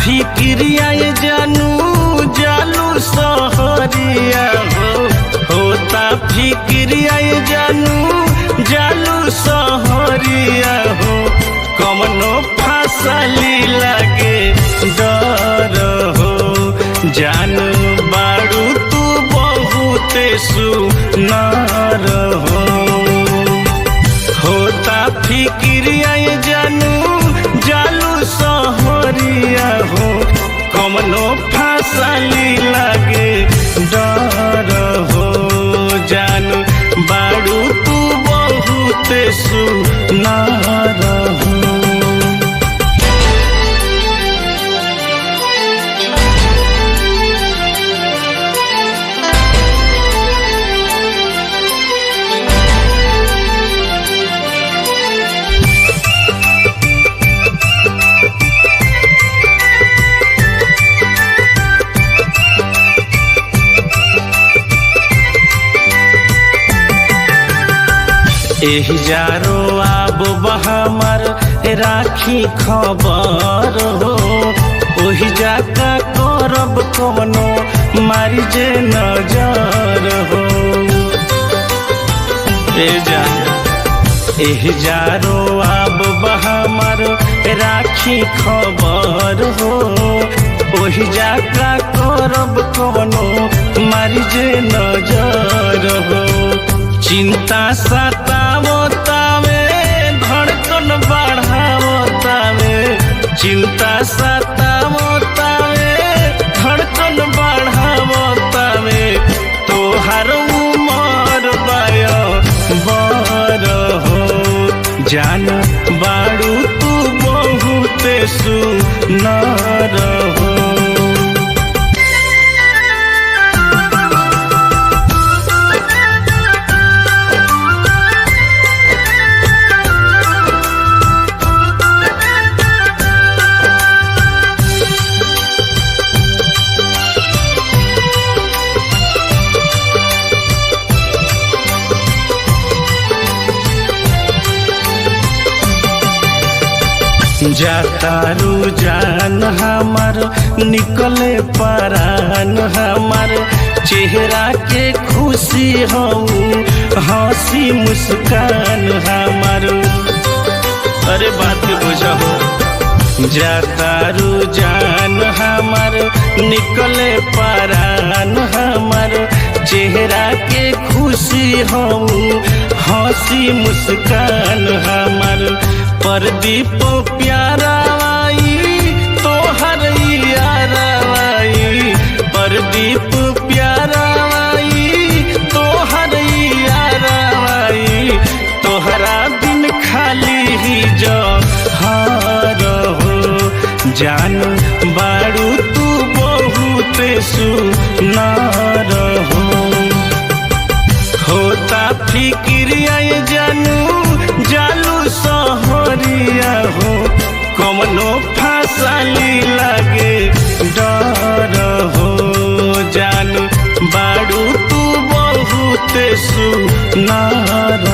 फिक्रिया जानू जालू सहरिया हो, होता फिक्रिया जानू जालू सहरिया हो। कमनो फांसली लागे डर हो, जानू बाड़ू तू बहुते सुनार हो। होता फिक्रिया जानू जालू सहरिया हो, कमनो फांसली लागे डर हो, जानू बाड़ू तू बहुते सुनार हो। एही जारो आब बहामर राखी खबर हो, ओही जाका करब कवनो मारी जे नजर हो। एही जारो आब बहामर राखी खबर हो, ओही जाका करब कवनो मारी जे नजर हो। चिंता सतावतावे धड़कन बढ़ावतावे, चिंता सतावतावे धड़कन बढ़ावतावे। तोहर उमर बर हो, जान बाड़ू तू बहुते सुनार हो। जातारू जान हमार निकले परान हमार, चेहरा के खुशी हो हंसी मुस्कान हमार। अरे बात बुझो, जातारू जान हमार निकले परान हमार, चेहरा के खुशी हो हंसी मुस्कान हमार। परदीप प्यारा आई तोहर यारा आई, परदीप प्यारा आई तोहर यारा आई। तोहरा बिन खाली ही जहार हो, जान बाड़ू तू बहुते सुनार हो। होता फिक्रिया जानू जालू सहरिया हो, कमनो फांसली लागे डर हो, जानू बाड़ू तू बहुते सुनार